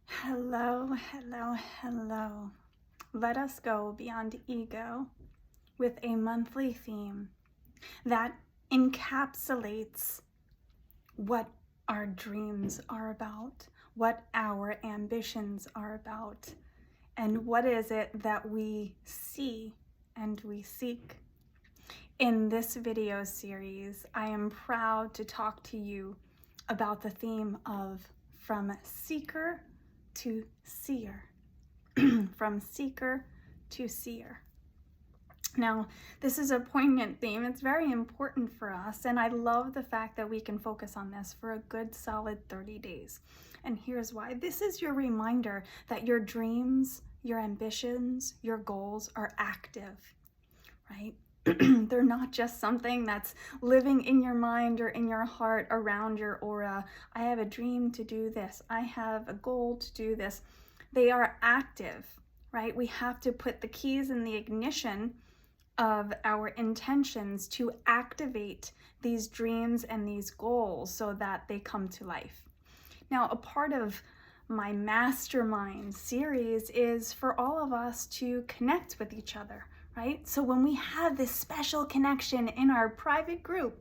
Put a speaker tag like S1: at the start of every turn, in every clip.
S1: Hello, hello, hello. Let us go beyond ego with a monthly theme that encapsulates what our dreams are about, what our ambitions are about, and what is it that we see and we seek. In this video series, I am proud to talk to you about the theme of from seeker to seer. From seeker to seer. Now, this is a poignant theme. It's very important for us, and I love the fact that we can focus on this for a good solid 30 days. And here's why. This is your reminder that your dreams, your ambitions, your goals are active, right? They're not just something that's living in your mind or in your heart around your aura. I have a dream to do this. I have a goal to do this. They are active, right? We have to put the keys in the ignition of our intentions to activate these dreams and these goals so that they come to life. Now, a part of my mastermind series is for all of us to connect with each other, right? So when we have this special connection in our private group,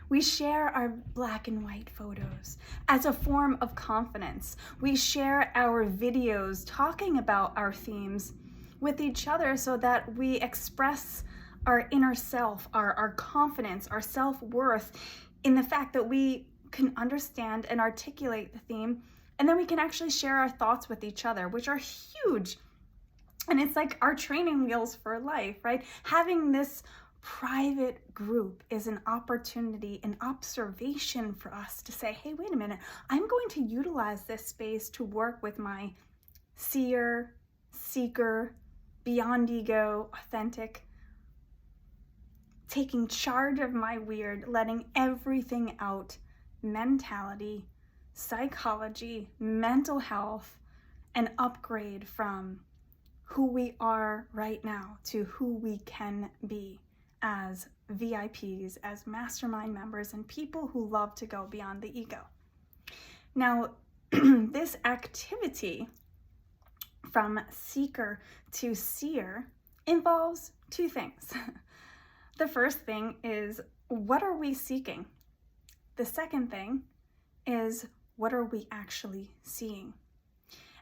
S1: we share our black and white photos as a form of confidence. We share our videos talking about our themes with each other so that we express our inner self, our confidence, our self-worth in the fact that we can understand and articulate the theme, and then we can actually share our thoughts with each other, which are huge. And it's like our training wheels for life, right? Having this private group is an opportunity, an observation for us to say, hey, wait a minute, I'm going to utilize this space to work with my seer, seeker, beyond ego, authentic, taking charge of my weird, letting everything out, mentality, psychology, mental health, and upgrade from who we are right now to who we can be as VIPs, as mastermind members, and people who love to go beyond the ego. Now, this activity from seeker to seer involves two things. The first thing is, what are we seeking? The second thing is, what are we actually seeing?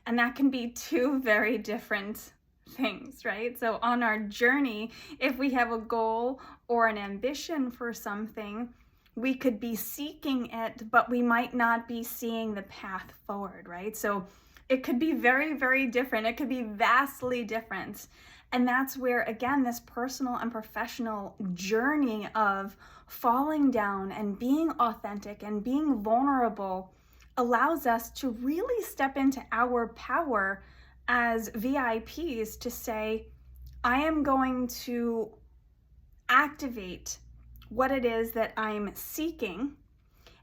S1: And that can be two very different things, right? So on our journey, if we have a goal or an ambition for something, we could be seeking it, but we might not be seeing the path forward, right? So it could be very, very different. It could be vastly different. And that's where, again, this personal and professional journey of falling down and being authentic and being vulnerable allows us to really step into our power as VIPs to say, I am going to activate what it is that I'm seeking,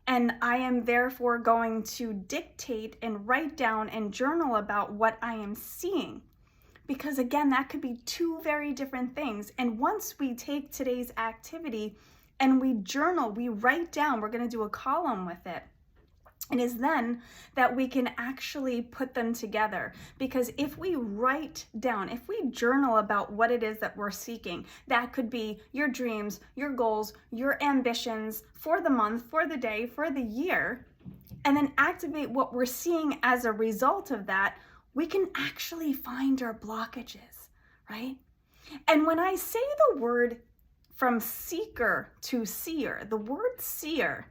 S1: and I am therefore going to dictate and write down and journal about what I am seeing. Because again, that could be two very different things. And once we take today's activity and we journal, we write down, we're going to do a column with it. It is then that we can actually put them together. Because if we write down, if we journal about what it is that we're seeking, that could be your dreams, your goals, your ambitions for the month, for the day, for the year, and then activate what we're seeing as a result of that, we can actually find our blockages, right? And when I say the word from seeker to seer, the word seer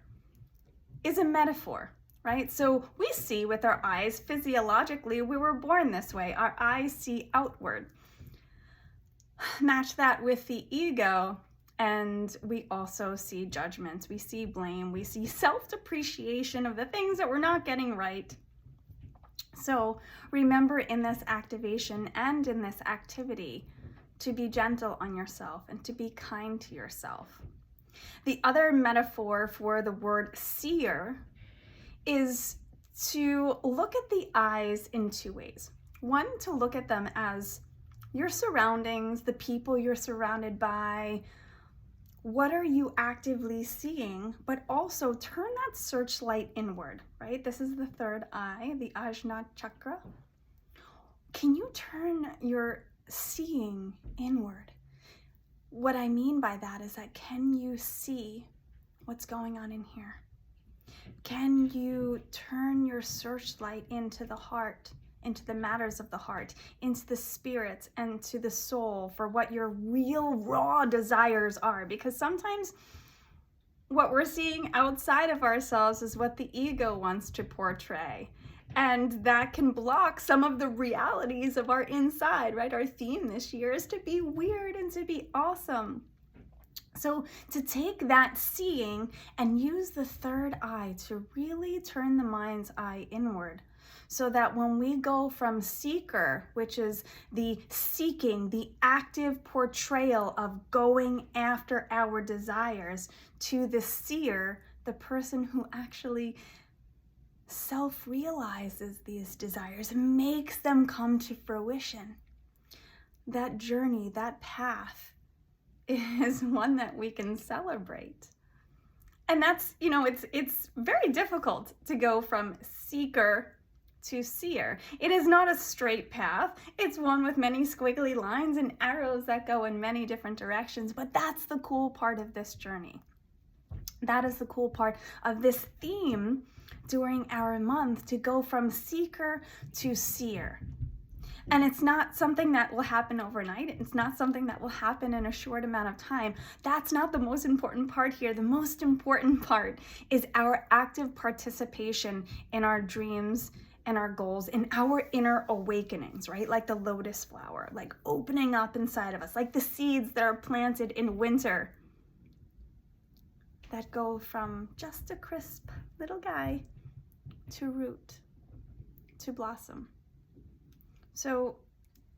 S1: is a metaphor, right? So we see with our eyes. Physiologically, we were born this way. Our eyes see outward. Match that with the ego, and we also see judgments. We see blame. We see self-depreciation of the things that we're not getting right. So remember in this activation and in this activity to be gentle on yourself and to be kind to yourself. The other metaphor for the word seer is to look at the eyes in two ways. One, to look at them as your surroundings, the people you're surrounded by, What are you actively seeing? But also turn that searchlight inward, right? This is the third eye, the Ajna chakra. Can you turn your seeing inward? What I mean by that is that, can you see what's going on in here? Can you turn your searchlight into the heart, into the matters of the heart, into the spirit and to the soul for what your real raw desires are? Because sometimes what we're seeing outside of ourselves is what the ego wants to portray. And that can block some of the realities of our inside, right? Our theme this year is to be weird and to be awesome. So to take that seeing and use the third eye to really turn the mind's eye inward, so that when we go from seeker, which is the seeking, the active portrayal of going after our desires, to the seer, the person who actually self-realizes these desires, makes them come to fruition. That journey, that path is one that we can celebrate. And that's, it's very difficult to go from seeker to seer. It is not a straight path. It's one with many squiggly lines and arrows that go in many different directions, but that's the cool part of this journey. That is the cool part of this theme during our month, to go from seeker to seer. And it's not something that will happen overnight. It's not something that will happen in a short amount of time. That's not the most important part here. The most important part is our active participation in our dreams and our goals, in our inner awakenings, right? Like the lotus flower, like opening up inside of us, like the seeds that are planted in winter that go from just a crisp little guy to root, to blossom. So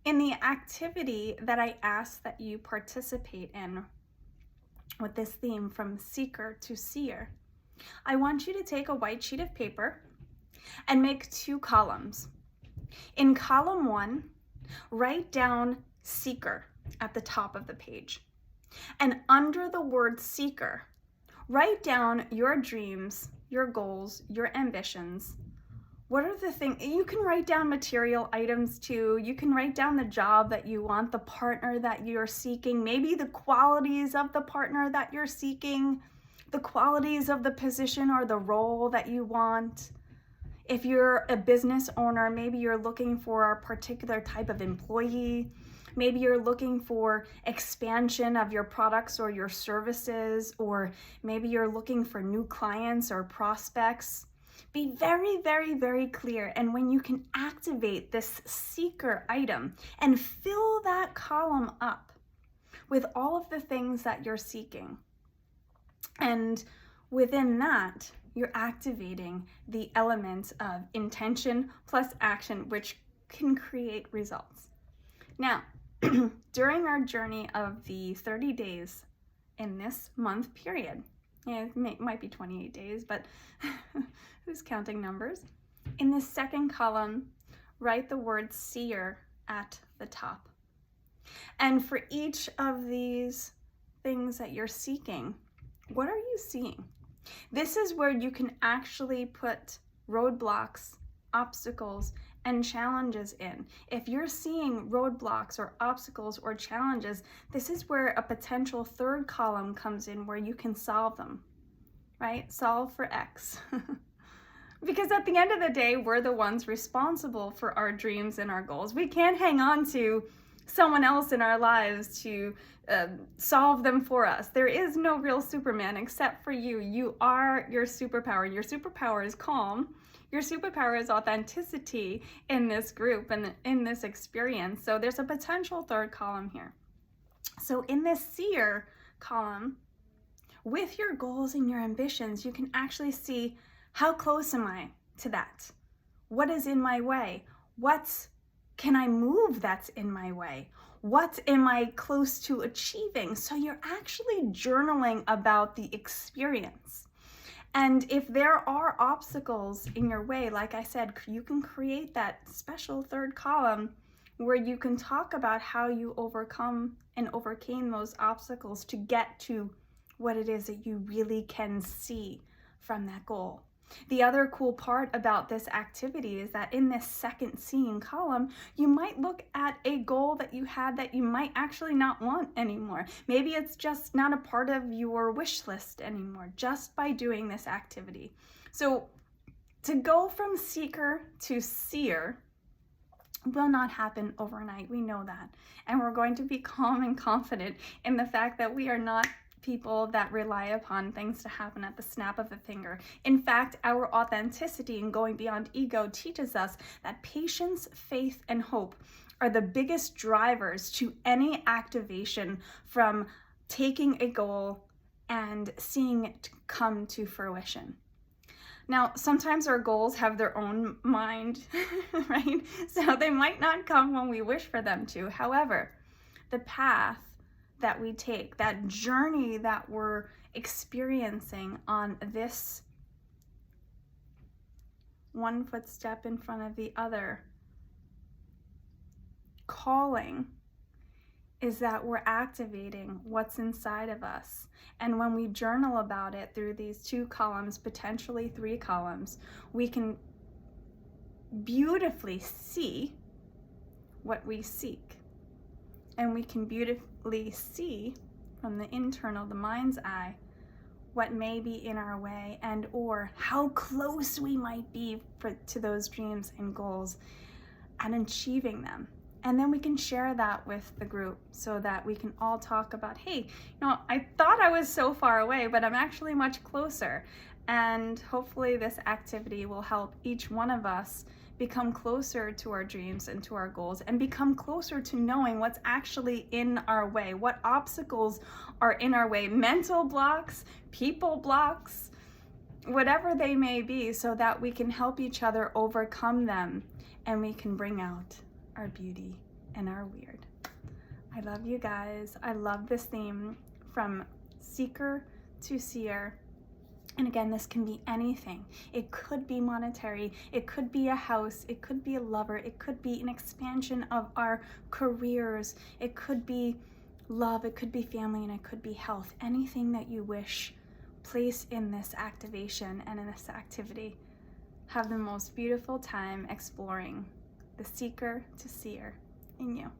S1: in the activity that I ask that you participate in with this theme, from seeker to seer, I want you to take a white sheet of paper and make 2 columns. In column 1, write down seeker at the top of the page. And under the word seeker, write down your dreams, your goals, your ambitions. What are the things? You can write down material items too. You can write down the job that you want, the partner that you're seeking, maybe the qualities of the partner that you're seeking, the qualities of the position or the role that you want. If you're a business owner, maybe you're looking for a particular type of employee. Maybe you're looking for expansion of your products or your services, or maybe you're looking for new clients or prospects. Be very, very, very clear. And when you can activate this seeker item and fill that column up with all of the things that you're seeking, and within that, you're activating the element of intention plus action, which can create results. Now, during our journey of the 30 days in this month period, it might be 28 days, but who's counting numbers? In the second column, write the word seer at the top. And for each of these things that you're seeking, what are you seeing? This is where you can actually put roadblocks, obstacles, and challenges in. If you're seeing roadblocks or obstacles or challenges, this is where a potential third column comes in, where you can solve them, right? Solve for X. Because at the end of the day, we're the ones responsible for our dreams and our goals. We can't hang on to someone else in our lives to solve them for us. There is no real Superman except for you. You are your superpower. Your superpower is calm. Your superpower is authenticity in this group and in this experience. So there's a potential third column here. So in this seer column, with your goals and your ambitions, you can actually see, how close am I to that? What is in my way? What can I move that's in my way? What am I close to achieving? So you're actually journaling about the experience. And if there are obstacles in your way, like I said, you can create that special third column where you can talk about how you overcome and overcame those obstacles to get to what it is that you really can see from that goal. The other cool part about this activity is that in this second seeing column, you might look at a goal that you had that you might actually not want anymore. Maybe it's just not a part of your wish list anymore, just by doing this activity. So to go from seeker to seer will not happen overnight. We know that. And we're going to be calm and confident in the fact that we are not people that rely upon things to happen at the snap of a finger. In fact, our authenticity in going beyond ego teaches us that patience, faith, and hope are the biggest drivers to any activation, from taking a goal and seeing it come to fruition. Now, sometimes our goals have their own mind, right? So they might not come when we wish for them to. However, the path that we take, that journey that we're experiencing on this one footstep in front of the other calling, is that we're activating what's inside of us. And when we journal about it through these 2 columns, potentially 3 columns, we can beautifully see what we seek. And we can beautifully see from the internal, the mind's eye, what may be in our way, and or how close we might be to those dreams and goals and achieving them. And then we can share that with the group so that we can all talk about, hey, I thought I was so far away, but I'm actually much closer. And hopefully this activity will help each one of us become closer to our dreams and to our goals, and become closer to knowing what's actually in our way, what obstacles are in our way, mental blocks, people blocks, whatever they may be, so that we can help each other overcome them and we can bring out our beauty and our weird. I love you guys. I love this theme, from seeker to seer. And again, this can be anything. It could be monetary, it could be a house, it could be a lover, it could be an expansion of our careers, it could be love, it could be family, and it could be health. Anything that you wish, place in this activation and in this activity. Have the most beautiful time exploring the seeker to seer in you.